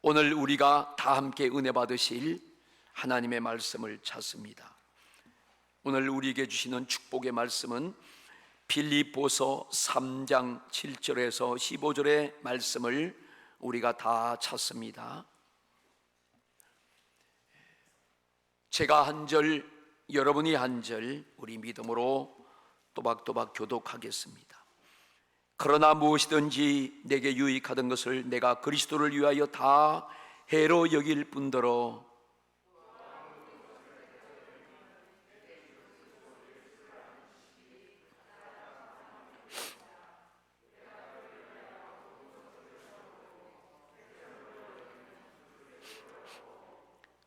오늘 우리가 다 함께 은혜 받으실 하나님의 말씀을 찾습니다. 오늘 우리에게 주시는 축복의 말씀은 빌립보서 3장 7절에서 15절의 말씀을 우리가 다 찾습니다. 제가 한 절, 여러분이 한 절, 우리 믿음으로 또박또박 교독하겠습니다. 그러나 무엇이든지 내게 유익하던 것을 내가 그리스도를 위하여 다 해로 여길 뿐더러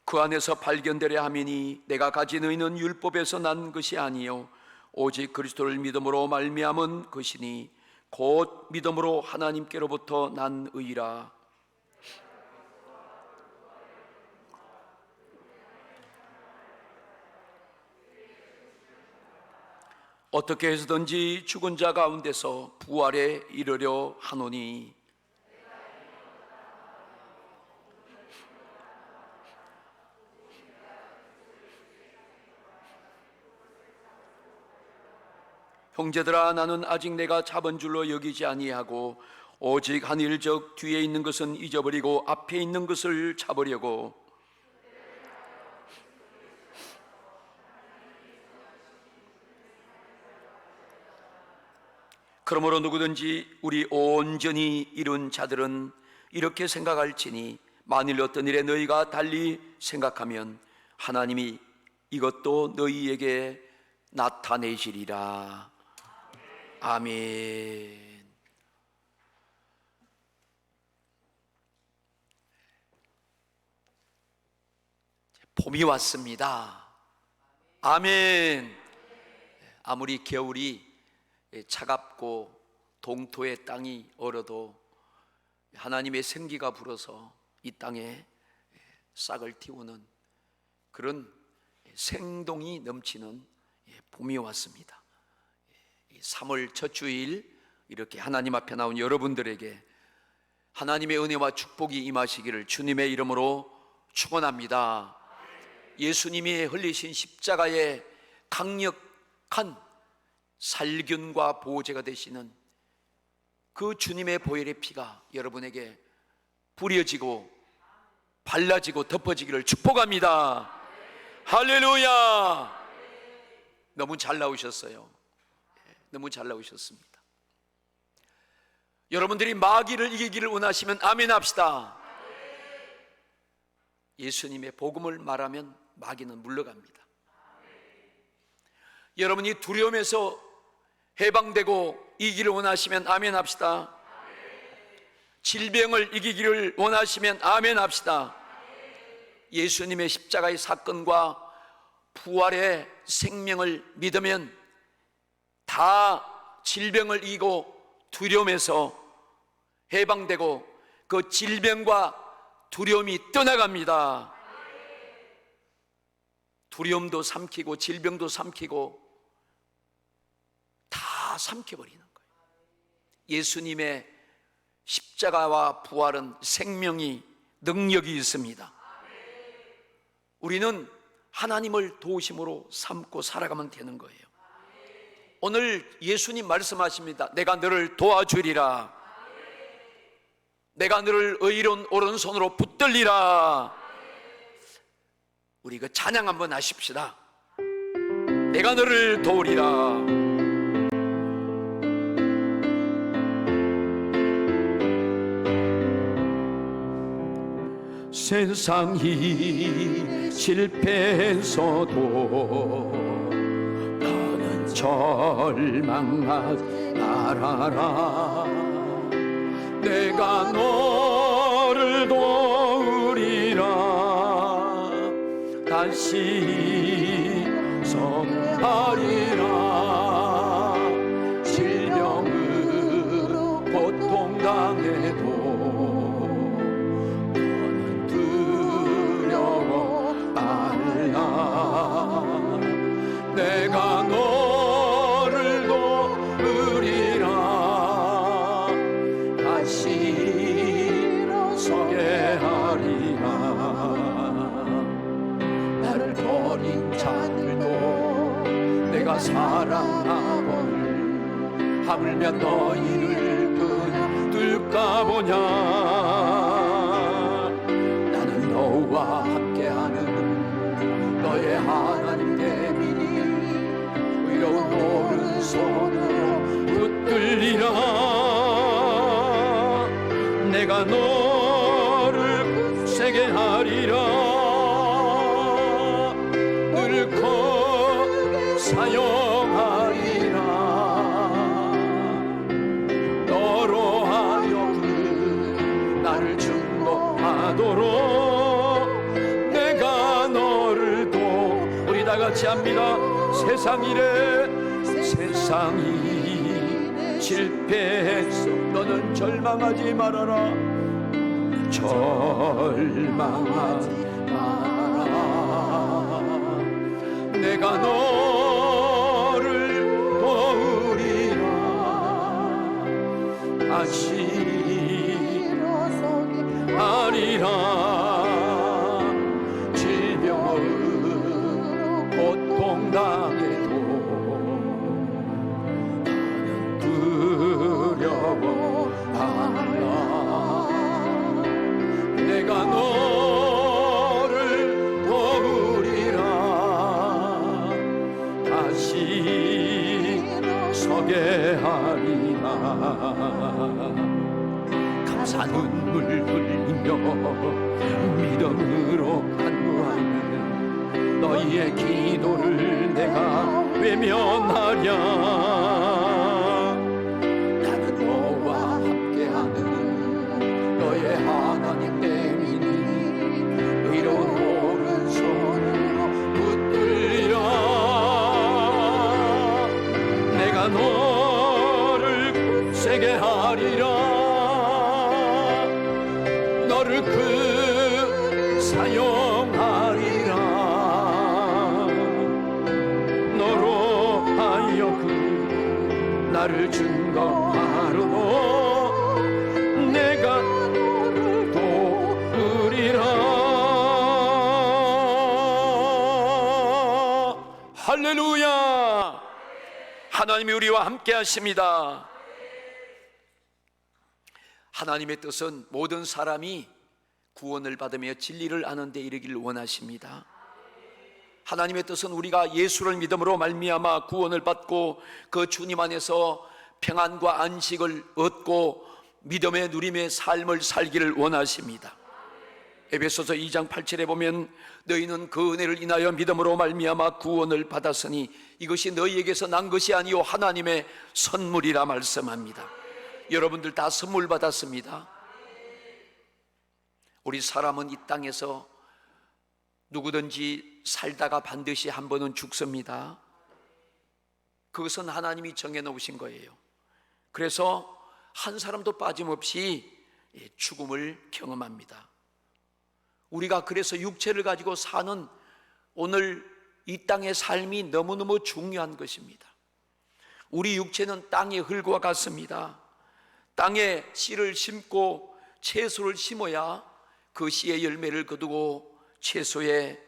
그 안에서 발견되려 함이니 내가 가진 의는 율법에서 난 것이 아니요 오직 그리스도를 믿음으로 말미암은 것이니 곧 믿음으로 하나님께로부터 난 의라. 어떻게 해서든지 죽은 자 가운데서 부활에 이르려 하노니 형제들아, 나는 아직 내가 잡은 줄로 여기지 아니하고 오직 한 일적 뒤에 있는 것은 잊어버리고 앞에 있는 것을 잡으려고 그러므로 누구든지 우리 온전히 이룬 자들은 이렇게 생각할지니 만일 어떤 일에 너희가 달리 생각하면 하나님이 이것도 너희에게 나타내시리라. 아멘. 봄이 왔습니다. 아멘. 아무리 겨울이 차갑고 동토의 땅이 얼어도 하나님의 생기가 불어서 이 땅에 싹을 틔우는 그런 생동이 넘치는 봄이 왔습니다. 3월 첫 주일 이렇게 하나님 앞에 나온 여러분들에게 하나님의 은혜와 축복이 임하시기를 주님의 이름으로 축원합니다. 예수님이 흘리신 십자가의 강력한 살균과 보호제가 되시는 그 주님의 보혈의 피가 여러분에게 뿌려지고 발라지고 덮어지기를 축복합니다. 할렐루야. 너무 잘 나오셨어요. 너무 잘 나오셨습니다. 여러분들이 마귀를 이기기를 원하시면 아멘 합시다. 예수님의 복음을 말하면 마귀는 물러갑니다. 여러분이 두려움에서 해방되고 이기기를 원하시면 아멘 합시다. 질병을 이기기를 원하시면 아멘 합시다. 예수님의 십자가의 사건과 부활의 생명을 믿으면 다 질병을 이기고 두려움에서 해방되고 그 질병과 두려움이 떠나갑니다. 두려움도 삼키고 질병도 삼키고 다 삼켜버리는 거예요. 예수님의 십자가와 부활은 생명이 능력이 있습니다. 우리는 하나님을 도우심으로 삼고 살아가면 되는 거예요. 오늘 예수님 말씀하십니다. 내가 너를 도와주리라. 내가 너를 의로운 오른손으로 붙들리라. 우리 그 찬양 한번 하십시다. 내가 너를 도우리라. 세상이 실패해서도 너는 절망하지 말아라. 내가 너를 도우리라. 다시 성하리라. 질병으로 고통당해도 너는 두려워 말라. 내가 너를 도우리라. 다시 서게 하리라. 사랑하거늘 하물며 너희를 붙들까 보냐. 나는 너와 함께하는 너의 하나님 대민이 의로운 오른손으로 붙들리라. 내가 너를 굳세게 하리라. 늘고 사용하리라. 너로 하여금 나를 증거하도록 내가 너를 도. 우리 다 같이 합니다. 세상 이래 세상이 실패했어. 너는 절망하지 말아라. 절망하지 말아라. 내가 너를 도우리라. 다시 하리라. 질병으로 고통당해도 나는 두려워하라. 내가 너를 도우리라. 다시 서게 하리라. 감사 눈물 흘리며 믿음으로 간구하는 너희의 기도를 내가 외면하랴. 나는 너와 함께하는 너의 하나님 대민이 의로운 오른손으로 붙들리라. 내가 너를 굳세게 하리라. 너를 사용하리라. 너로 하여금 나를 증거하려고 내가 너를 도우리라. 할렐루야. 하나님이 우리와 함께 하십니다. 하나님의 뜻은 모든 사람이 구원을 받으며 진리를 아는 데 이르기를 원하십니다. 하나님의 뜻은 우리가 예수를 믿음으로 말미암아 구원을 받고 그 주님 안에서 평안과 안식을 얻고 믿음의 누림의 삶을 살기를 원하십니다. 에베소서 2장 8절에 보면 너희는 그 은혜를 인하여 믿음으로 말미암아 구원을 받았으니 이것이 너희에게서 난 것이 아니요 하나님의 선물이라 말씀합니다. 여러분들 다 선물 받았습니다. 우리 사람은 이 땅에서 누구든지 살다가 반드시 한 번은 죽습니다. 그것은 하나님이 정해놓으신 거예요. 그래서 한 사람도 빠짐없이 죽음을 경험합니다. 우리가 그래서 육체를 가지고 사는 오늘 이 땅의 삶이 너무너무 중요한 것입니다. 우리 육체는 땅의 흙과 같습니다. 땅에 씨를 심고 채소를 심어야 그 씨의 열매를 거두고 채소의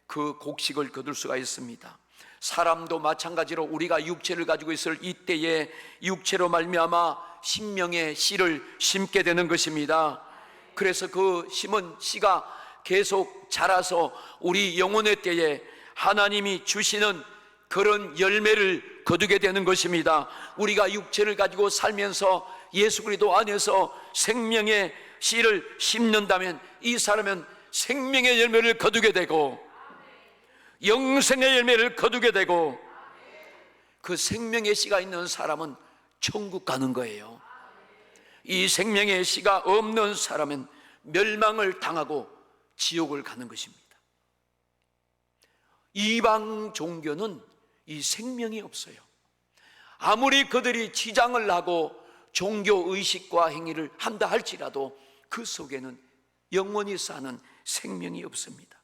그 곡식을 거둘 수가 있습니다. 사람도 마찬가지로 우리가 육체를 가지고 있을 이때에 육체로 말미암아 신명의 씨를 심게 되는 것입니다. 그래서 그 심은 씨가 계속 자라서 우리 영혼의 때에 하나님이 주시는 그런 열매를 거두게 되는 것입니다. 우리가 육체를 가지고 살면서 예수 그리스도 안에서 생명의 씨를 심는다면 이 사람은 생명의 열매를 거두게 되고 영생의 열매를 거두게 되고 그 생명의 씨가 있는 사람은 천국 가는 거예요. 이 생명의 씨가 없는 사람은 멸망을 당하고 지옥을 가는 것입니다. 이방 종교는 이 생명이 없어요. 아무리 그들이 지장을 하고 종교 의식과 행위를 한다 할지라도 그 속에는 영원히 사는 생명이 없습니다.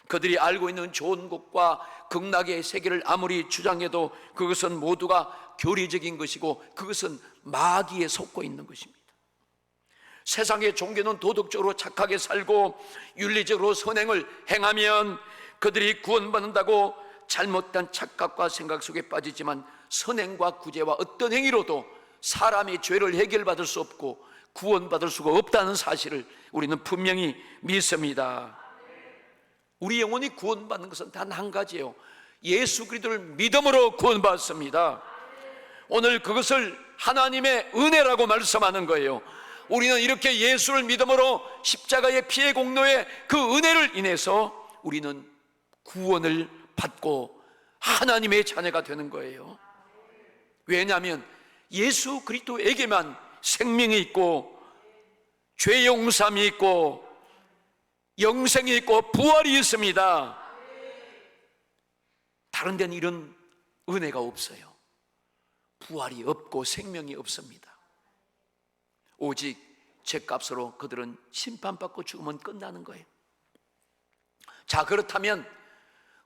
그들이 알고 있는 좋은 것과 극락의 세계를 아무리 주장해도 그것은 모두가 교리적인 것이고 그것은 마귀에 속고 있는 것입니다. 세상의 종교는 도덕적으로 착하게 살고 윤리적으로 선행을 행하면 그들이 구원받는다고 잘못된 착각과 생각 속에 빠지지만 선행과 구제와 어떤 행위로도 사람의 죄를 해결받을 수 없고 구원받을 수가 없다는 사실을 우리는 분명히 믿습니다. 우리 영혼이 구원받는 것은 단 한 가지예요. 예수 그리스도를 믿음으로 구원받습니다. 오늘 그것을 하나님의 은혜라고 말씀하는 거예요. 우리는 이렇게 예수를 믿음으로 십자가의 피의 공로의 그 은혜를 인해서 우리는 구원을 받고 하나님의 자녀가 되는 거예요. 왜냐하면 예수 그리스도에게만 생명이 있고 죄 용서함이 있고 영생이 있고 부활이 있습니다. 다른 데는 이런 은혜가 없어요. 부활이 없고 생명이 없습니다. 오직 죄값으로 그들은 심판받고 죽으면 끝나는 거예요. 자, 그렇다면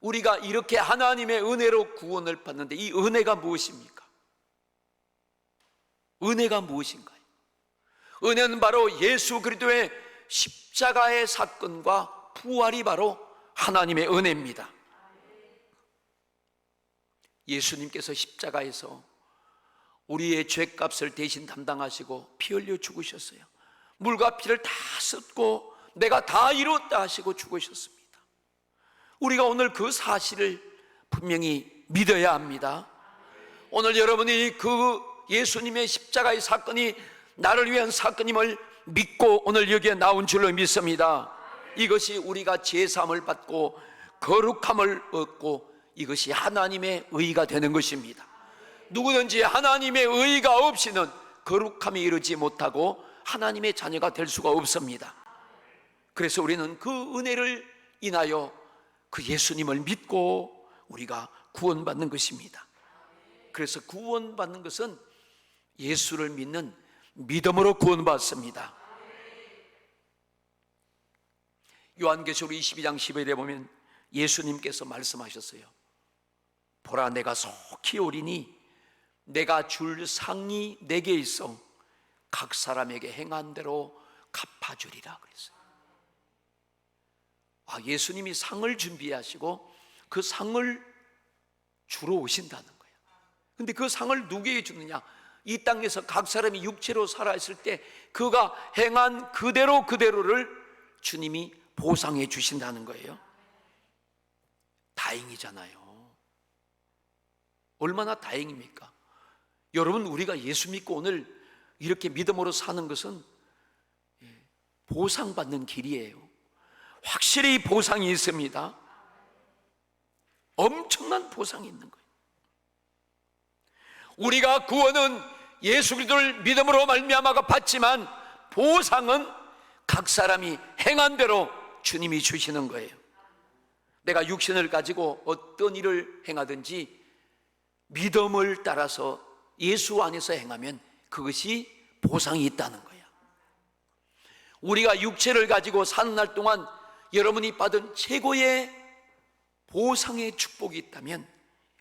우리가 이렇게 하나님의 은혜로 구원을 받는데 이 은혜가 무엇입니까? 은혜가 무엇인가요? 은혜는 바로 예수 그리스도의 십자가의 사건과 부활이 바로 하나님의 은혜입니다. 예수님께서 십자가에서 우리의 죄값을 대신 담당하시고 피 흘려 죽으셨어요. 물과 피를 다 쏟고 내가 다 이뤘다 하시고 죽으셨습니다. 우리가 오늘 그 사실을 분명히 믿어야 합니다. 오늘 여러분이 그 예수님의 십자가의 사건이 나를 위한 사건임을 믿고 오늘 여기에 나온 줄로 믿습니다. 이것이 우리가 제사함을 받고 거룩함을 얻고 이것이 하나님의 의가 되는 것입니다. 누구든지 하나님의 의가 없이는 거룩함에 이르지 못하고 하나님의 자녀가 될 수가 없습니다. 그래서 우리는 그 은혜를 인하여 그 예수님을 믿고 우리가 구원받는 것입니다. 그래서 구원받는 것은 예수를 믿는 믿음으로 구원받습니다. 요한계시록 22장 10절에 보면 예수님께서 말씀하셨어요. 보라, 내가 속히 오리니 내가 줄 상이 내게 있어 각 사람에게 행한 대로 갚아주리라 그랬어요. 예수님이 상을 준비하시고 그 상을 주러 오신다는 거예요. 근데 그 상을 누구에게 주느냐? 이 땅에서 각 사람이 육체로 살아있을 때 그가 행한 그대로를 주님이 보상해 주신다는 거예요. 다행이잖아요. 얼마나 다행입니까? 여러분, 우리가 예수 믿고 오늘 이렇게 믿음으로 사는 것은 보상받는 길이에요. 확실히 보상이 있습니다. 엄청난 보상이 있는 거예요. 우리가 구원은 예수 그리스도를 믿음으로 말미암아가 받지만 보상은 각 사람이 행한 대로 주님이 주시는 거예요. 내가 육신을 가지고 어떤 일을 행하든지 믿음을 따라서 예수 안에서 행하면 그것이 보상이 있다는 거예요. 우리가 육체를 가지고 사는 날 동안 여러분이 받은 최고의 보상의 축복이 있다면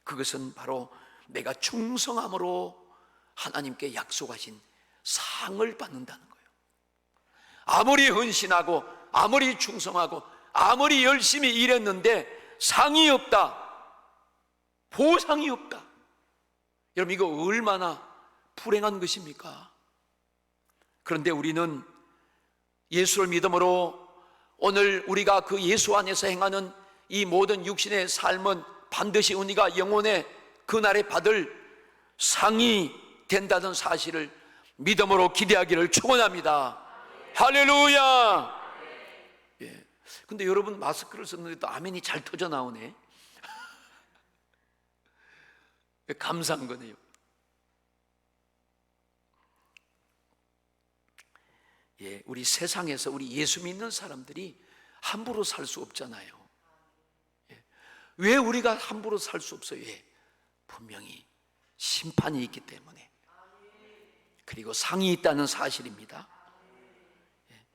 그것은 바로 내가 충성함으로 하나님께 약속하신 상을 받는다는 거예요. 아무리 헌신하고 아무리 충성하고 아무리 열심히 일했는데 상이 없다, 보상이 없다. 여러분, 이거 얼마나 불행한 것입니까? 그런데 우리는 예수를 믿음으로 오늘 우리가 그 예수 안에서 행하는 이 모든 육신의 삶은 반드시 우리가 영혼의 그날에 받을 상이 된다는 사실을 믿음으로 기대하기를 축원합니다. 할렐루야. 예. 근데 여러분, 마스크를 썼는데도 아멘이 잘 터져 나오네. 감사한 거네요. 예, 우리 세상에서 우리 예수 믿는 사람들이 함부로 살 수 없잖아요. 예. 왜 우리가 함부로 살 수 없어요? 예. 분명히 심판이 있기 때문에, 그리고 상이 있다는 사실입니다. 예.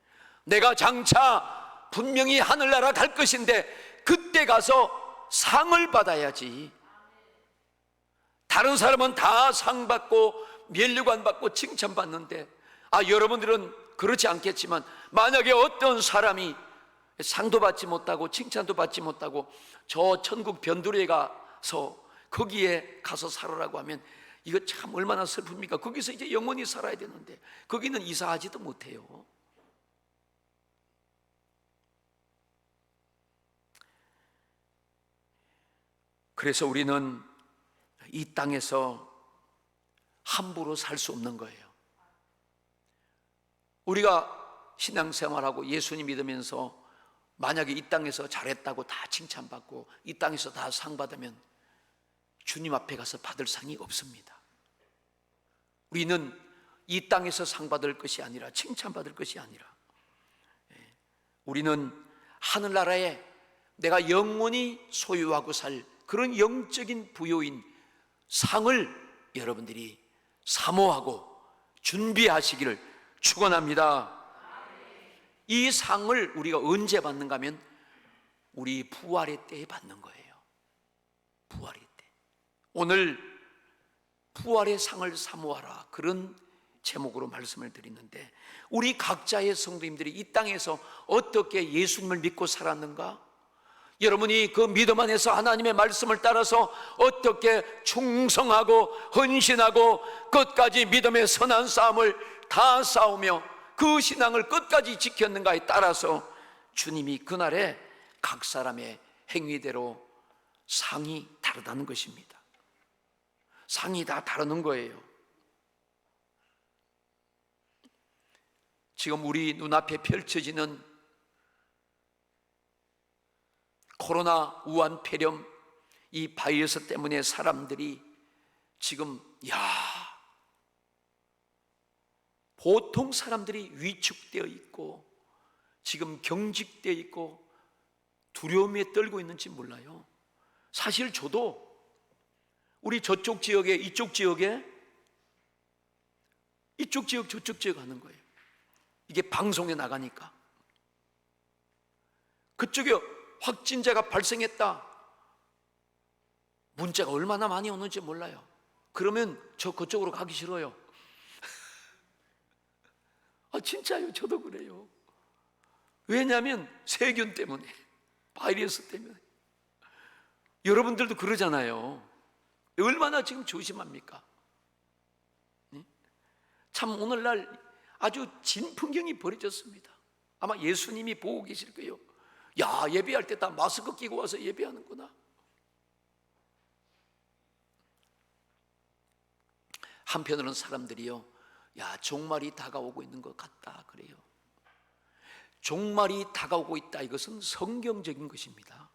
내가 장차 분명히 하늘나라 갈 것인데 그때 가서 상을 받아야지. 다른 사람은 다 상 받고 면류관 받고 칭찬받는데 여러분들은 그렇지 않겠지만 만약에 어떤 사람이 상도 받지 못하고 칭찬도 받지 못하고 저 천국 변두리에 가서 거기에 가서 살으라고 하면 이거 참 얼마나 슬픕니까? 거기서 이제 영원히 살아야 되는데 거기는 이사하지도 못해요. 그래서 우리는 이 땅에서 함부로 살 수 없는 거예요. 우리가 신앙생활하고 예수님 믿으면서 만약에 이 땅에서 잘했다고 다 칭찬받고 이 땅에서 다 상 받으면 주님 앞에 가서 받을 상이 없습니다. 우리는 이 땅에서 상 받을 것이 아니라 칭찬받을 것이 아니라 우리는 하늘나라에 내가 영원히 소유하고 살 그런 영적인 부요인 상을 여러분들이 사모하고 준비하시기를 축원합니다. 이 상을 우리가 언제 받는가 하면 우리 부활의 때에 받는 거예요. 부활의 때. 오늘 부활의 상을 사모하라, 그런 제목으로 말씀을 드리는데, 우리 각자의 성도님들이 이 땅에서 어떻게 예수님을 믿고 살았는가? 여러분이 그 믿음 안에서 하나님의 말씀을 따라서 어떻게 충성하고 헌신하고 끝까지 믿음의 선한 싸움을 다 싸우며 그 신앙을 끝까지 지켰는가에 따라서 주님이 그날에 각 사람의 행위대로 상이 다르다는 것입니다. 상이 다 다르는 거예요. 지금 우리 눈앞에 펼쳐지는 코로나 우한 폐렴, 이 바이러스 때문에 사람들이 지금 보통 사람들이 위축되어 있고 지금 경직되어 있고 두려움에 떨고 있는지 몰라요. 사실 저도 우리 저쪽 지역에 이쪽 지역에 이쪽 지역 저쪽 지역 하는 거예요. 이게 방송에 나가니까 그쪽에 확진자가 발생했다, 문자가 얼마나 많이 오는지 몰라요. 그러면 저 그쪽으로 가기 싫어요. 진짜요. 저도 그래요. 왜냐하면 세균 때문에, 바이러스 때문에. 여러분들도 그러잖아요. 얼마나 지금 조심합니까? 참 오늘날 아주 진풍경이 벌어졌습니다. 아마 예수님이 보고 계실 거예요. 예배할 때 다 마스크 끼고 와서 예배하는구나. 한편으로는 사람들이요, 종말이 다가오고 있는 것 같다 그래요. 종말이 다가오고 있다, 이것은 성경적인 것입니다.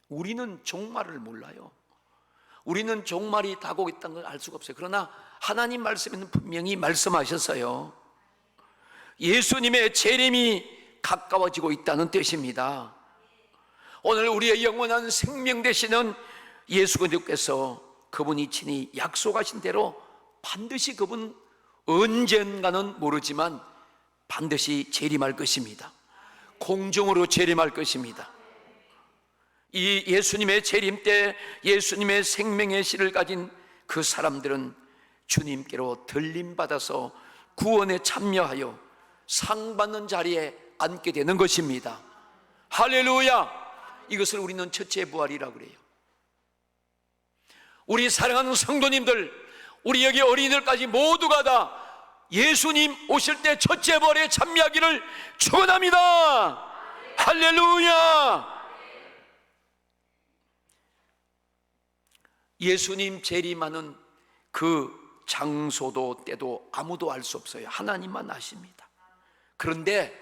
우리는 종말을 몰라요. 우리는 종말이 다가오고 있다는 걸 알 수가 없어요. 그러나 하나님 말씀에는 분명히 말씀하셨어요. 예수님의 재림이 가까워지고 있다는 뜻입니다. 오늘 우리의 영원한 생명 되시는 예수 그리스도께서 그분이 친히 약속하신 대로 반드시 그분 언젠가는 모르지만 반드시 재림할 것입니다. 공중으로 재림할 것입니다. 이 예수님의 재림 때 예수님의 생명의 씨를 가진 그 사람들은 주님께로 들림받아서 구원에 참여하여 상 받는 자리에 앉게 되는 것입니다. 할렐루야! 이것을 우리는 첫째 부활이라고 그래요. 우리 사랑하는 성도님들, 우리 여기 어린이들까지 모두가 다 예수님 오실 때 첫째 부활에 참여하기를 축원합니다. 할렐루야! 예수님 재림하는 그 장소도 때도 아무도 알 수 없어요. 하나님만 아십니다. 그런데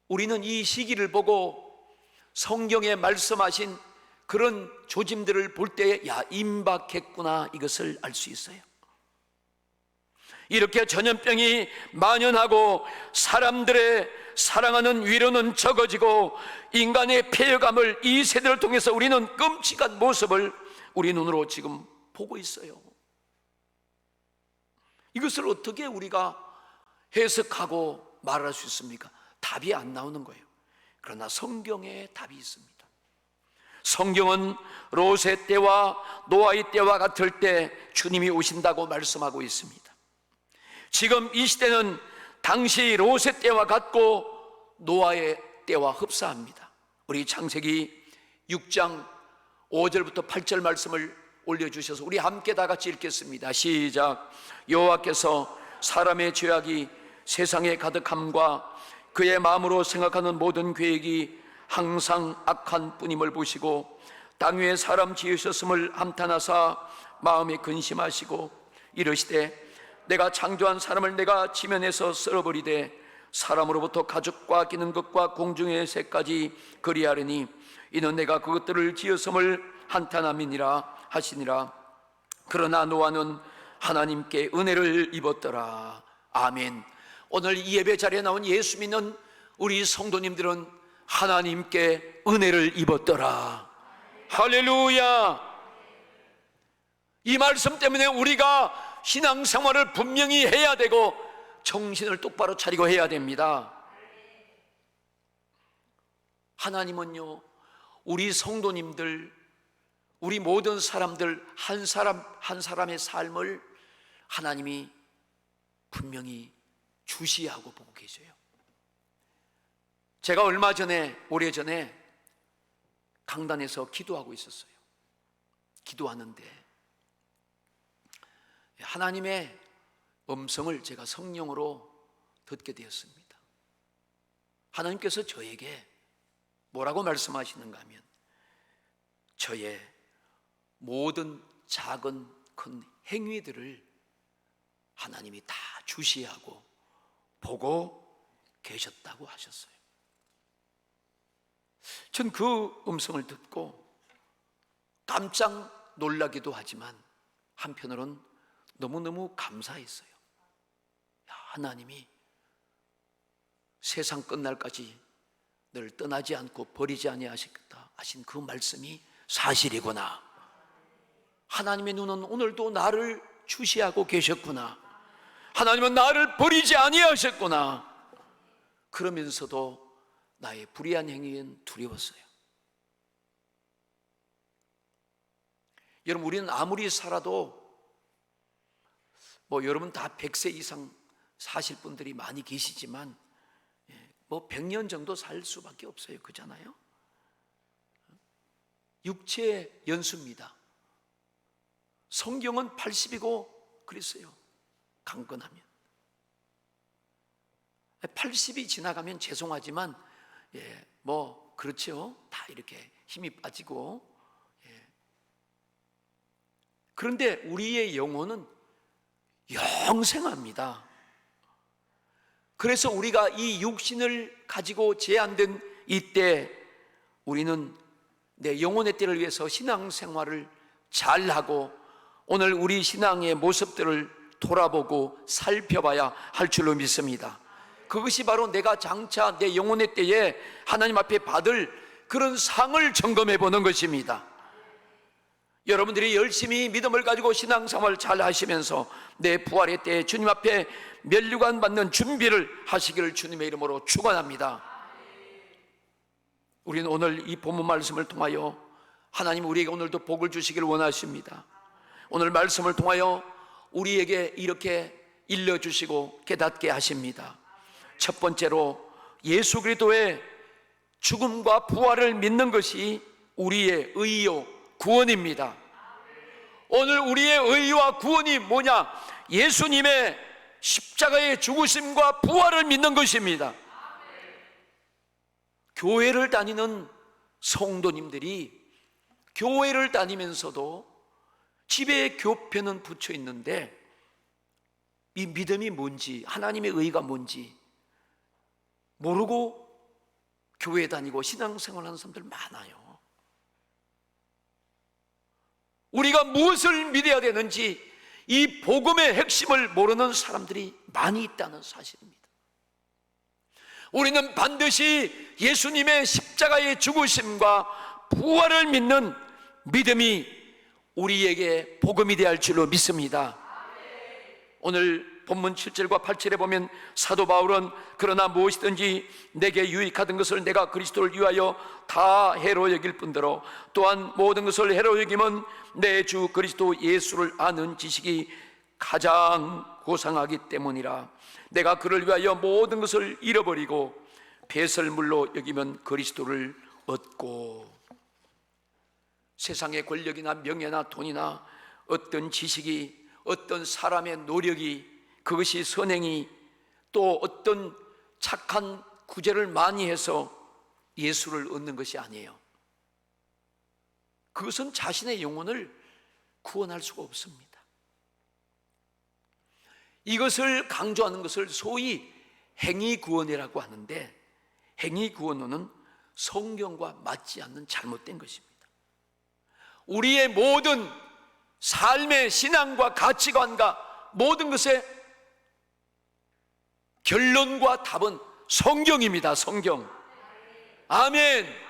우리는 이 시기를 보고 성경에 말씀하신 그런 조짐들을 볼 때 임박했구나, 이것을 알 수 있어요. 이렇게 전염병이 만연하고 사람들의 사랑하는 위로는 적어지고 인간의 폐역함을 이 세대를 통해서 우리는 끔찍한 모습을 우리 눈으로 지금 보고 있어요. 이것을 어떻게 우리가 해석하고 말할 수 있습니까? 답이 안 나오는 거예요. 그러나 성경에 답이 있습니다. 성경은 롯의 때와 노아의 때와 같을 때 주님이 오신다고 말씀하고 있습니다. 지금 이 시대는 당시 롯의 때와 같고 노아의 때와 흡사합니다. 우리 창세기 6장 5절부터 8절 말씀을 올려주셔서 우리 함께 다 같이 읽겠습니다. 시작. 여호와께서 사람의 죄악이 세상에 가득함과 그의 마음으로 생각하는 모든 계획이 항상 악한 뿐임을 보시고 땅 위에 사람 지으셨음을 함탄하사 마음에 근심하시고 이르시되 내가 창조한 사람을 내가 지면에서 쓸어버리되 사람으로부터 가죽과 기는 것과 공중의 새까지 그리하려니 이는 내가 그것들을 지었음을 한탄함이니라 하시니라. 그러나 노아는 하나님께 은혜를 입었더라. 아멘. 오늘 이 예배 자리에 나온 예수 믿는 우리 성도님들은 하나님께 은혜를 입었더라. 할렐루야. 이 말씀 때문에 우리가 신앙생활을 분명히 해야 되고 정신을 똑바로 차리고 해야 됩니다. 하나님은요, 우리 성도님들, 우리 모든 사람들 한 사람 한 사람의 삶을 하나님이 분명히 주시하고 보고 계세요. 제가 얼마 전에, 오래전에 강단에서 기도하고 있었어요. 기도하는데 하나님의 음성을 제가 성령으로 듣게 되었습니다. 하나님께서 저에게 뭐라고 말씀하시는가 하면 저의 모든 작은 큰 행위들을 하나님이 다 주시하고 보고 계셨다고 하셨어요. 전 그 음성을 듣고 깜짝 놀라기도 하지만 한편으로는 너무너무 감사했어요. 하나님이 세상 끝날까지 늘 떠나지 않고 버리지 아니하시겠다 하신 그 말씀이 사실이구나. 하나님의 눈은 오늘도 나를 주시하고 계셨구나. 하나님은 나를 버리지 아니하셨구나. 그러면서도 나의 불의한 행위는 두려웠어요. 여러분, 우리는 아무리 살아도 여러분 다 100세 이상 사실 분들이 많이 계시지만 100년 정도 살 수밖에 없어요. 그잖아요. 육체의 연수입니다. 성경은 80이고 그랬어요. 강건하면 80이 지나가면 죄송하지만 그렇죠. 다 이렇게 힘이 빠지고. 그런데 우리의 영혼은 영생합니다. 그래서 우리가 이 육신을 가지고 제한된 이때 우리는 내 영혼의 때를 위해서 신앙생활을 잘하고 오늘 우리 신앙의 모습들을 돌아보고 살펴봐야 할 줄로 믿습니다. 그것이 바로 내가 장차 내 영혼의 때에 하나님 앞에 받을 그런 상을 점검해 보는 것입니다. 여러분들이 열심히 믿음을 가지고 신앙생활을 잘 하시면서 내 부활의 때에 주님 앞에 면류관 받는 준비를 하시기를 주님의 이름으로 축원합니다. 우리는 오늘 이 본문 말씀을 통하여 하나님 우리에게 오늘도 복을 주시기를 원하십니다. 오늘 말씀을 통하여 우리에게 이렇게 일러주시고 깨닫게 하십니다. 첫 번째로 예수 그리스도의 죽음과 부활을 믿는 것이 우리의 의요 구원입니다. 오늘 우리의 의와 구원이 뭐냐? 예수님의 십자가의 죽으심과 부활을 믿는 것입니다. 교회를 다니는 성도님들이 교회를 다니면서도 집에 교표는 붙여 있는데 이 믿음이 뭔지, 하나님의 의가 뭔지 모르고 교회 다니고 신앙생활 하는 사람들 많아요. 우리가 무엇을 믿어야 되는지 이 복음의 핵심을 모르는 사람들이 많이 있다는 사실입니다. 우리는 반드시 예수님의 십자가의 죽으심과 부활을 믿는 믿음이 우리에게 복음이 되어야 할 줄로 믿습니다. 오늘 본문 7절과 8절에 보면 사도 바울은 그러나 무엇이든지 내게 유익하던 것을 내가 그리스도를 위하여 다 해로 여길 뿐더러 또한 모든 것을 해로 여김은 내 주 그리스도 예수를 아는 지식이 가장 고상하기 때문이라. 내가 그를 위하여 모든 것을 잃어버리고 배설물로 여기면 그리스도를 얻고, 세상의 권력이나 명예나 돈이나 어떤 지식이, 어떤 사람의 노력이, 그것이 선행이, 또 어떤 착한 구제를 많이 해서 예수를 얻는 것이 아니에요. 그것은 자신의 영혼을 구원할 수가 없습니다. 이것을 강조하는 것을 소위 행위구원이라고 하는데, 행위구원은 성경과 맞지 않는 잘못된 것입니다. 우리의 모든 삶의 신앙과 가치관과 모든 것의 결론과 답은 성경입니다. 성경. 아멘.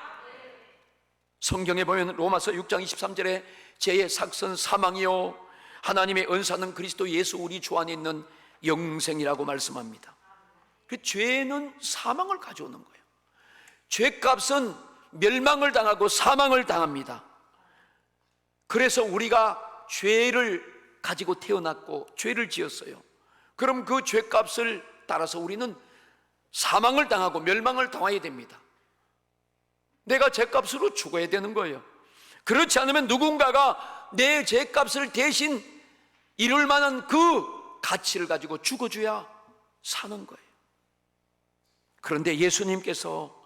성경에 보면 로마서 6장 23절에 죄의 삭선 사망이요 하나님의 은사는 그리스도 예수 우리 주 안에 있는 영생이라고 말씀합니다. 그 죄는 사망을 가져오는 거예요. 죄값은 멸망을 당하고 사망을 당합니다. 그래서 우리가 죄를 가지고 태어났고 죄를 지었어요. 그럼 그 죄값을 따라서 우리는 사망을 당하고 멸망을 당해야 됩니다. 내가 죄값으로 죽어야 되는 거예요. 그렇지 않으면 누군가가 내 죄값을 대신 이룰 만한 그 가치를 가지고 죽어줘야 사는 거예요. 그런데 예수님께서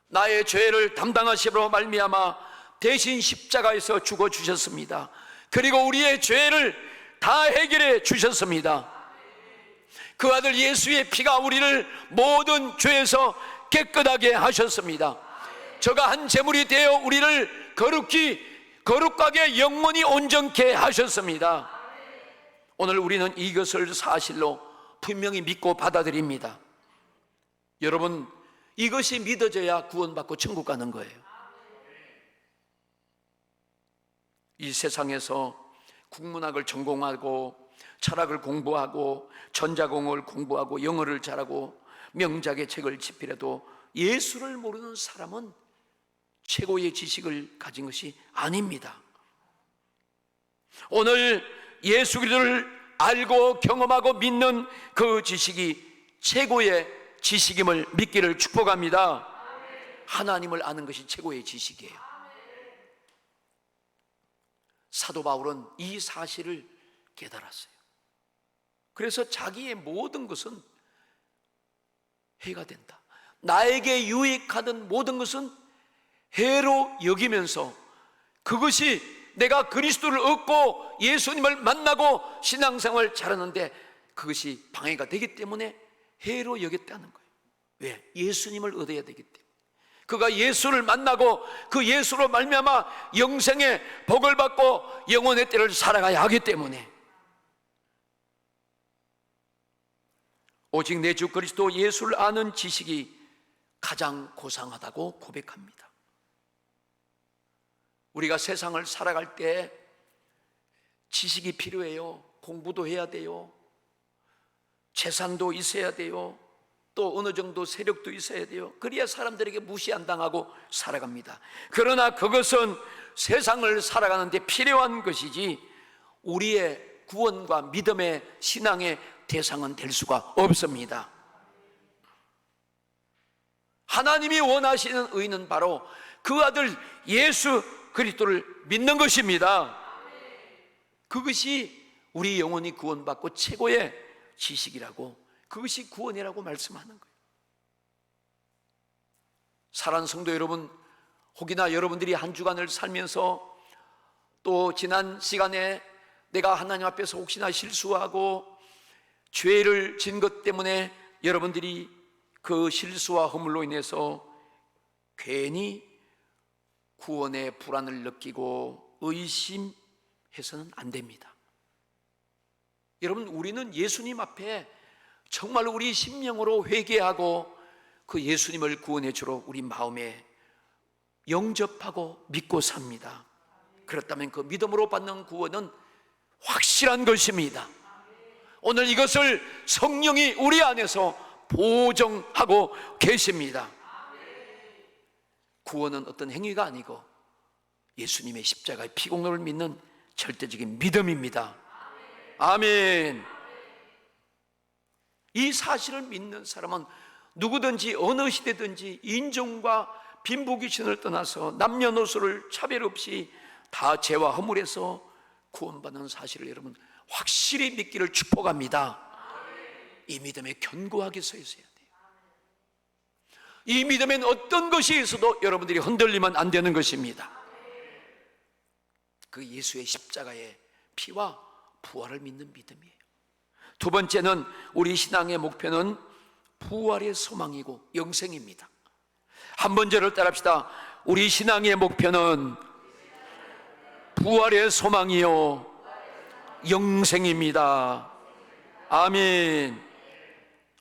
나의 죄를 담당하심으로 말미암아 대신 십자가에서 죽어주셨습니다. 그리고 우리의 죄를 다 해결해 주셨습니다. 그 아들 예수의 피가 우리를 모든 죄에서 깨끗하게 하셨습니다. 저가 한 제물이 되어 우리를 거룩하게 영원히 온전케 하셨습니다. 오늘 우리는 이것을 사실로 분명히 믿고 받아들입니다. 여러분, 이것이 믿어져야 구원받고 천국 가는 거예요. 이 세상에서 국문학을 전공하고 철학을 공부하고 전자공을 공부하고 영어를 잘하고 명작의 책을 집필해도 예수를 모르는 사람은 최고의 지식을 가진 것이 아닙니다. 오늘 예수 그리스도를 알고 경험하고 믿는 그 지식이 최고의 지식임을 믿기를 축복합니다. 하나님을 아는 것이 최고의 지식이에요. 사도 바울은 이 사실을 깨달았어요. 그래서 자기의 모든 것은 해가 된다, 나에게 유익하던 모든 것은 해로 여기면서 그것이 내가 그리스도를 얻고 예수님을 만나고 신앙생활을 잘하는데 그것이 방해가 되기 때문에 해로 여겼다는 거예요. 왜? 예수님을 얻어야 되기 때문에. 그가 예수를 만나고 그 예수로 말미암아 영생의 복을 받고 영원의 때를 살아가야 하기 때문에. 오직 내 주 그리스도 예수를 아는 지식이 가장 고상하다고 고백합니다. 우리가 세상을 살아갈 때 지식이 필요해요. 공부도 해야 돼요. 재산도 있어야 돼요. 또 어느 정도 세력도 있어야 돼요. 그래야 사람들에게 무시 안 당하고 살아갑니다. 그러나 그것은 세상을 살아가는데 필요한 것이지 우리의 구원과 믿음의 신앙의 대상은 될 수가 없습니다. 하나님이 원하시는 의는 바로 그 아들 예수 그리스도를 믿는 것입니다. 그것이 우리 영혼이 구원받고 최고의 지식이라고, 그것이 구원이라고 말씀하는 거예요. 사랑하는 성도 여러분, 혹이나 여러분들이 한 주간을 살면서 또 지난 시간에 내가 하나님 앞에서 혹시나 실수하고 죄를 진 것 때문에 여러분들이 그 실수와 허물로 인해서 괜히 구원의 불안을 느끼고 의심해서는 안 됩니다. 여러분, 우리는 예수님 앞에 정말 우리 심령으로 회개하고 그 예수님을 구원해 주러 우리 마음에 영접하고 믿고 삽니다. 그렇다면 그 믿음으로 받는 구원은 확실한 것입니다. 오늘 이것을 성령이 우리 안에서 보증하고 계십니다. 구원은 어떤 행위가 아니고 예수님의 십자가의 피공로를 믿는 절대적인 믿음입니다. 아멘. 이 사실을 믿는 사람은 누구든지 어느 시대든지 인종과 빈부귀신을 떠나서 남녀노소를 차별 없이 다 죄와 허물에서 구원받는 사실을 여러분 확실히 믿기를 축복합니다. 이 믿음에 견고하게 서 있어야 돼요. 이 믿음엔 어떤 것이 있어도 여러분들이 흔들리면 안 되는 것입니다. 그 예수의 십자가의 피와 부활을 믿는 믿음이에요. 두 번째는 우리 신앙의 목표는 부활의 소망이고 영생입니다. 한 번째를 따라합시다. 우리 신앙의 목표는 부활의 소망이요 영생입니다. 아멘.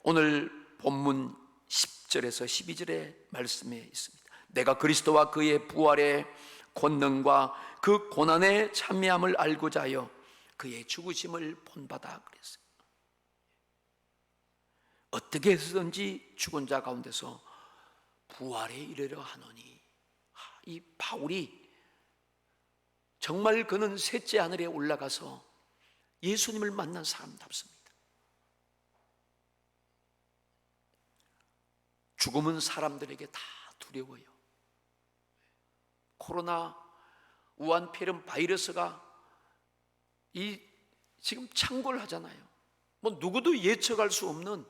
오늘 본문 10절에서 12절의 말씀에 있습니다. 내가 그리스도와 그의 부활의 권능과 그 고난의 참여함을 알고자 하여 그의 죽으심을 본받아 그랬어요. 어떻게 해서든지 죽은 자 가운데서 부활에 이르려 하노니. 이 바울이 정말 그는 셋째 하늘에 올라가서 예수님을 만난 사람답습니다. 죽음은 사람들에게 다 두려워요. 코로나 우한폐렴 바이러스가 지금 창궐 하잖아요. 뭐 누구도 예측할 수 없는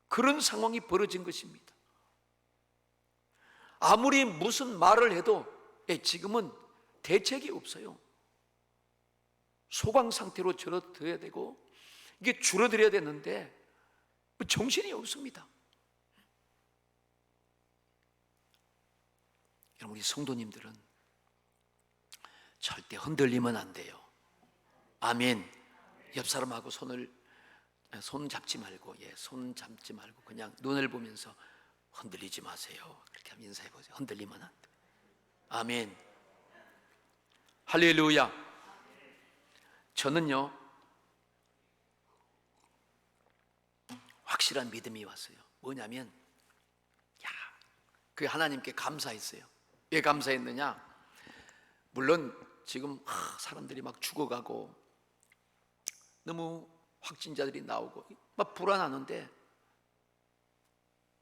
그런 상황이 벌어진 것입니다. 아무리 무슨 말을 해도 지금은 대책이 없어요. 소강 상태로 줄어들어야 되고 이게 줄어들어야 되는데 정신이 없습니다. 여러분, 우리 성도님들은 절대 흔들리면 안 돼요. 아멘. 옆 사람하고 손 잡지 말고, 손 잡지 말고 그냥 눈을 보면서 흔들리지 마세요. 그렇게 하면 인사해 보세요. 흔들리면 안 돼. 아멘. 할렐루야. 저는요 확실한 믿음이 왔어요. 뭐냐면 그 하나님께 감사했어요. 왜 감사했느냐? 물론 지금 사람들이 막 죽어가고 너무 확진자들이 나오고 막 불안하는데,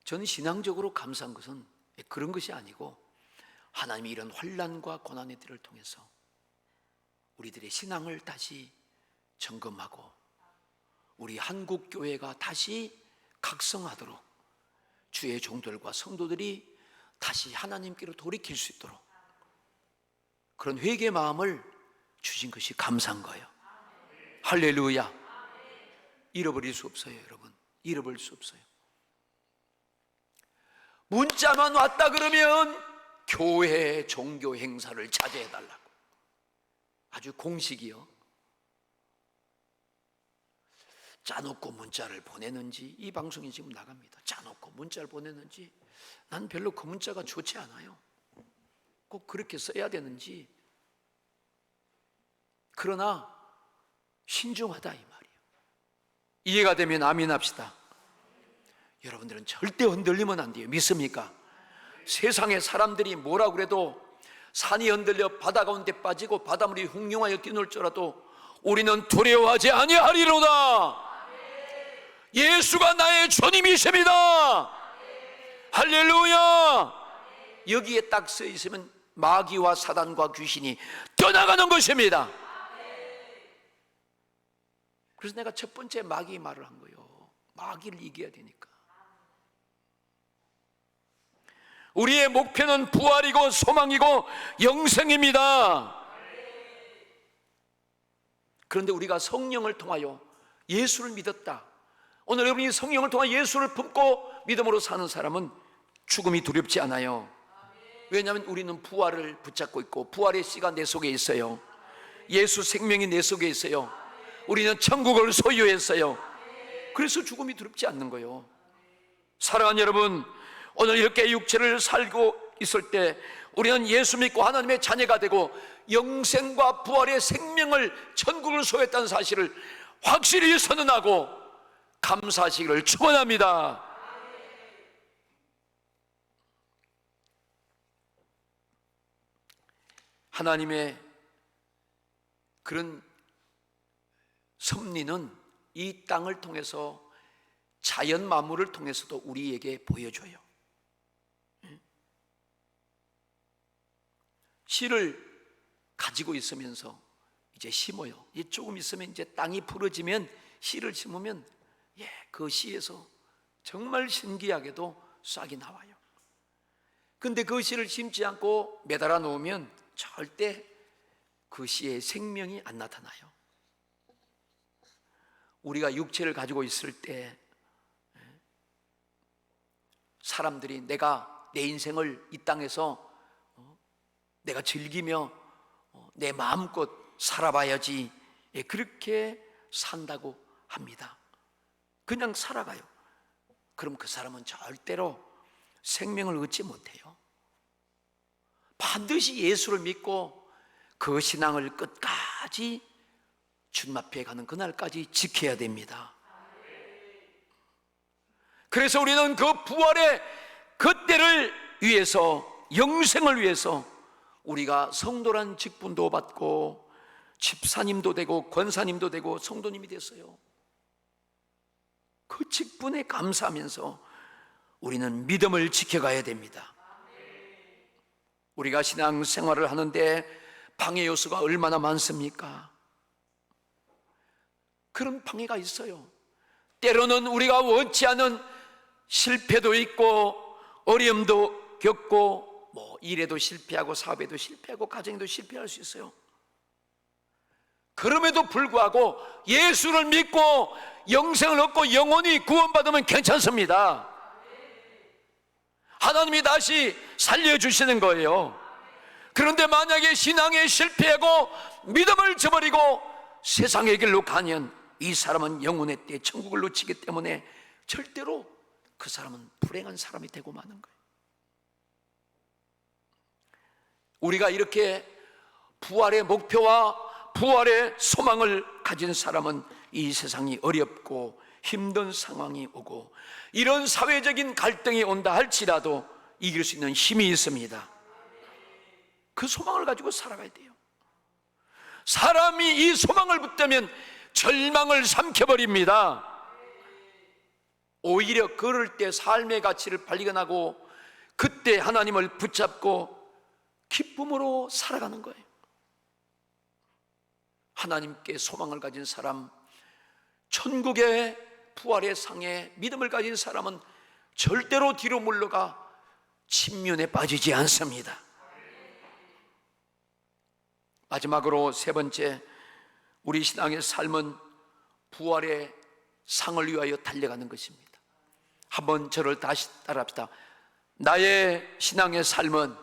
저는 신앙적으로 감사한 것은 그런 것이 아니고 하나님이 이런 환난과 고난의 때를 통해서 우리들의 신앙을 다시 점검하고 우리 한국 교회가 다시 각성하도록 주의 종들과 성도들이 다시 하나님께로 돌이킬 수 있도록 그런 회개의 마음을 주신 것이 감사한 거예요. 할렐루야. 잃어버릴 수 없어요, 여러분. 잃어버릴 수 없어요. 문자만 왔다 그러면 교회 종교 행사를 자제해달라고. 아주 공식이요. 짜놓고 문자를 보내는지, 이 방송이 지금 나갑니다. 짜놓고 문자를 보내는지, 난 별로 그 문자가 좋지 않아요. 꼭 그렇게 써야 되는지. 그러나 신중하다 이 말이에요. 이해가 되면 아멘 합시다. 여러분들은 절대 흔들리면 안 돼요. 믿습니까? 세상에 사람들이 뭐라고 그래도 산이 흔들려 바다 가운데 빠지고 바닷물이 흉흉하여 뛰놀지라도 우리는 두려워하지 아니하리로다. 예수가 나의 주님이십니다. 할렐루야. 여기에 딱 써 있으면 마귀와 사단과 귀신이 떠나가는 것입니다. 그래서 내가 첫 번째 마귀 말을 한 거예요. 마귀를 이겨야 되니까. 우리의 목표는 부활이고 소망이고 영생입니다. 그런데 우리가 성령을 통하여 예수를 믿었다. 오늘 여러분이 성령을 통하여 예수를 품고 믿음으로 사는 사람은 죽음이 두렵지 않아요. 왜냐하면 우리는 부활을 붙잡고 있고 부활의 씨가 내 속에 있어요. 예수 생명이 내 속에 있어요. 우리는 천국을 소유했어요. 그래서 죽음이 두렵지 않는 거예요. 사랑하는 여러분, 오늘 이렇게 육체를 살고 있을 때 우리는 예수 믿고 하나님의 자녀가 되고 영생과 부활의 생명을, 천국을 소유했다는 사실을 확실히 선언하고 감사하시기를 축원합니다. 하나님의 그런 섭리는 이 땅을 통해서 자연 만물을 통해서도 우리에게 보여줘요. 씨를 가지고 있으면서 이제 심어요. 조금 있으면 이제 땅이 풀어지면 씨를 심으면 그 씨에서 정말 신기하게도 싹이 나와요. 근데 그 씨를 심지 않고 매달아 놓으면 절대 그 씨에 생명이 안 나타나요. 우리가 육체를 가지고 있을 때 사람들이 내가 내 인생을 이 땅에서 내가 즐기며 내 마음껏 살아봐야지, 그렇게 산다고 합니다. 그냥 살아가요. 그럼 그 사람은 절대로 생명을 얻지 못해요. 반드시 예수를 믿고 그 신앙을 끝까지 주님 앞에 가는 그날까지 지켜야 됩니다. 그래서 우리는 그 부활의 그때를 위해서, 영생을 위해서 우리가 성도란 직분도 받고 집사님도 되고 권사님도 되고 성도님이 됐어요. 그 직분에 감사하면서 우리는 믿음을 지켜가야 됩니다. 우리가 신앙생활을 하는데 방해 요소가 얼마나 많습니까? 그런 방해가 있어요. 때로는 우리가 원치 않은 실패도 있고 어려움도 겪고 일에도 실패하고 사업에도 실패하고 가정에도 실패할 수 있어요. 그럼에도 불구하고 예수를 믿고 영생을 얻고 영원히 구원받으면 괜찮습니다. 하나님이 다시 살려주시는 거예요. 그런데 만약에 신앙에 실패하고 믿음을 저버리고 세상의 길로 가면 이 사람은 영혼의 때 천국을 놓치기 때문에 절대로 그 사람은 불행한 사람이 되고 마는 거예요. 우리가 이렇게 부활의 목표와 부활의 소망을 가진 사람은 이 세상이 어렵고 힘든 상황이 오고 이런 사회적인 갈등이 온다 할지라도 이길 수 있는 힘이 있습니다. 그 소망을 가지고 살아가야 돼요. 사람이 이 소망을 붙들면 절망을 삼켜버립니다. 오히려 그럴 때 삶의 가치를 발견하고 그때 하나님을 붙잡고 기쁨으로 살아가는 거예요. 하나님께 소망을 가진 사람, 천국의 부활의 상에 믿음을 가진 사람은 절대로 뒤로 물러가 침륜에 빠지지 않습니다. 마지막으로 세 번째, 우리 신앙의 삶은 부활의 상을 위하여 달려가는 것입니다. 한번 저를 다시 따라합시다. 나의 신앙의 삶은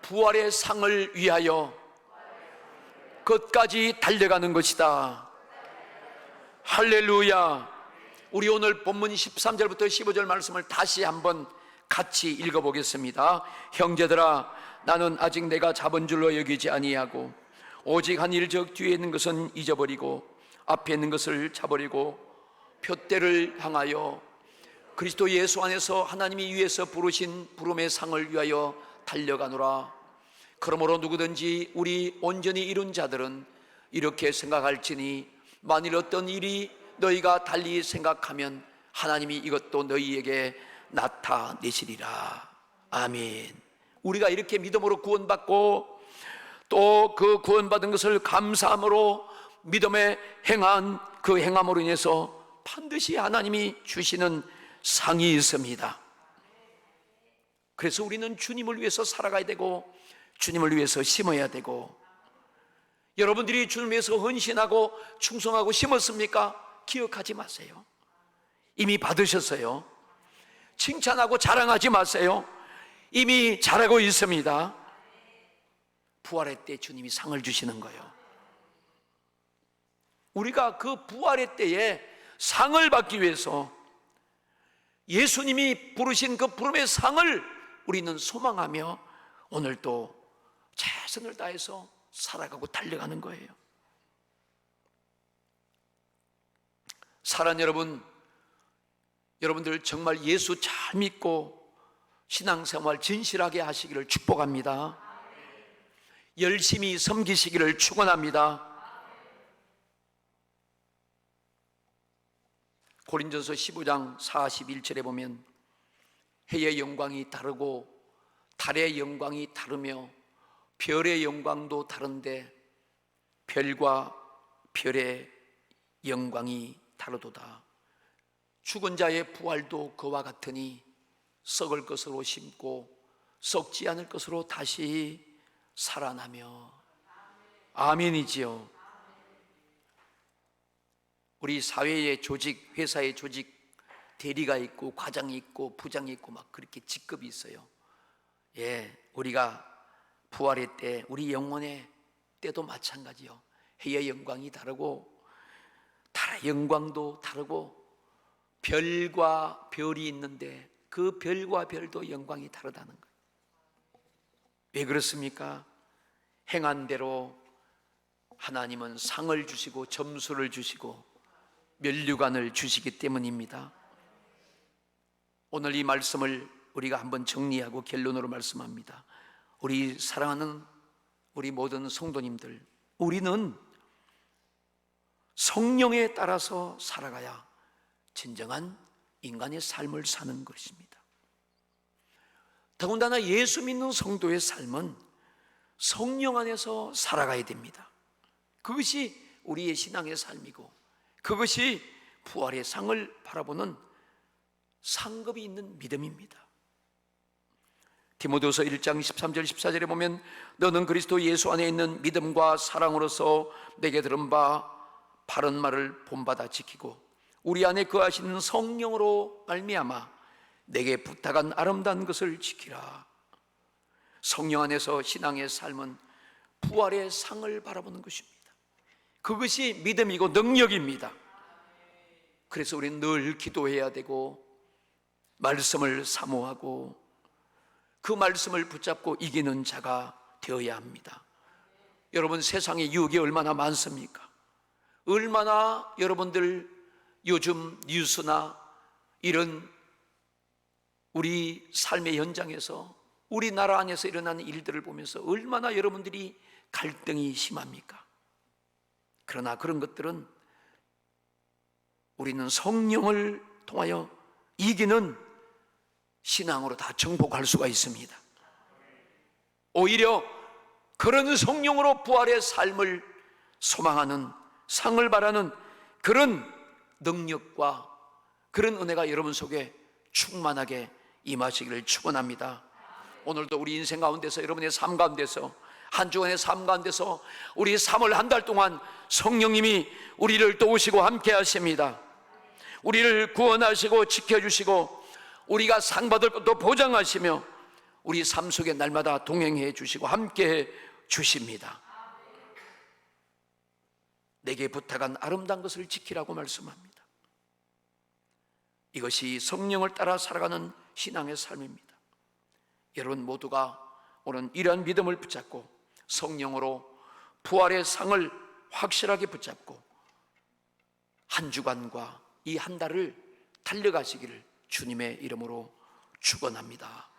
부활의 상을 위하여 끝까지 달려가는 것이다. 할렐루야. 우리 오늘 본문 13절부터 15절 말씀을 다시 한번 같이 읽어보겠습니다. 형제들아, 나는 아직 내가 잡은 줄로 여기지 아니하고 오직 한 일 적 뒤에 있는 것은 잊어버리고 앞에 있는 것을 잡으려고 표대를 향하여 그리스도 예수 안에서 하나님이 위에서 부르신 부름의 상을 위하여 달려가노라. 그러므로 누구든지 우리 온전히 이룬 자들은 이렇게 생각할지니 만일 어떤 일이 너희가 달리 생각하면 하나님이 이것도 너희에게 나타내시리라. 아멘. 우리가 이렇게 믿음으로 구원받고 또 그 구원받은 것을 감사함으로 믿음에 행한 그 행함으로 인해서 반드시 하나님이 주시는 상이 있습니다. 그래서 우리는 주님을 위해서 살아가야 되고 주님을 위해서 심어야 되고, 여러분들이 주님을 위해서 헌신하고 충성하고 심었습니까? 기억하지 마세요. 이미 받으셨어요. 칭찬하고 자랑하지 마세요. 이미 잘하고 있습니다. 부활의 때 주님이 상을 주시는 거예요. 우리가 그 부활의 때에 상을 받기 위해서 예수님이 부르신 그 부름의 상을 우리는 소망하며 오늘도 최선을 다해서 살아가고 달려가는 거예요. 사랑하는 여러분, 여러분들 정말 예수 잘 믿고 신앙생활 진실하게 하시기를 축복합니다. 열심히 섬기시기를 축원합니다. 고린전서 15장 41절에 보면 해의 영광이 다르고 달의 영광이 다르며 별의 영광도 다른데 별과 별의 영광이 다르도다. 죽은 자의 부활도 그와 같으니 썩을 것으로 심고 썩지 않을 것으로 다시 살아나며. 아멘이지요. 우리 사회의 조직, 회사의 조직, 대리가 있고 과장이 있고 부장이 있고 막 그렇게 직급이 있어요. 우리가 부활의 때, 우리 영혼의 때도 마찬가지요. 해의 영광이 다르고 달의 영광도 다르고 별과 별이 있는데 그 별과 별도 영광이 다르다는 거예요. 왜 그렇습니까? 행한 대로 하나님은 상을 주시고 점수를 주시고 면류관을 주시기 때문입니다. 오늘 이 말씀을 우리가 한번 정리하고 결론으로 말씀합니다. 우리 사랑하는 우리 모든 성도님들, 우리는 성령에 따라서 살아가야 진정한 인간의 삶을 사는 것입니다. 더군다나 예수 믿는 성도의 삶은 성령 안에서 살아가야 됩니다. 그것이 우리의 신앙의 삶이고 그것이 부활의 상을 바라보는 상급이 있는 믿음입니다. 디모데후서 1장 13절 14절에 보면 너는 그리스도 예수 안에 있는 믿음과 사랑으로서 내게 들은 바 바른 말을 본받아 지키고 우리 안에 거하시는 성령으로 말미암아 내게 부탁한 아름다운 것을 지키라. 성령 안에서 신앙의 삶은 부활의 상을 바라보는 것입니다. 그것이 믿음이고 능력입니다. 그래서 우리는 늘 기도해야 되고 말씀을 사모하고 그 말씀을 붙잡고 이기는 자가 되어야 합니다. 여러분, 세상에 유혹이 얼마나 많습니까? 얼마나 여러분들 요즘 뉴스나 이런 우리 삶의 현장에서 우리나라 안에서 일어나는 일들을 보면서 얼마나 여러분들이 갈등이 심합니까? 그러나 그런 것들은 우리는 성령을 통하여 이기는 신앙으로 다 정복할 수가 있습니다. 오히려 그런 성령으로 부활의 삶을 소망하는, 상을 바라는 그런 능력과 그런 은혜가 여러분 속에 충만하게 임하시기를 축원합니다. 오늘도 우리 인생 가운데서, 여러분의 삶 가운데서, 한 주간의 삶 가운데서 우리 3월 한 달 동안 성령님이 우리를 도우시고 함께 하십니다. 우리를 구원하시고 지켜주시고 우리가 상 받을 것도 보장하시며 우리 삶 속에 날마다 동행해 주시고 함께해 주십니다. 내게 부탁한 아름다운 것을 지키라고 말씀합니다. 이것이 성령을 따라 살아가는 신앙의 삶입니다. 여러분 모두가 오늘 이러한 믿음을 붙잡고 성령으로 부활의 상을 확실하게 붙잡고 한 주간과 이 한 달을 달려가시기를 주님의 이름으로 축원합니다.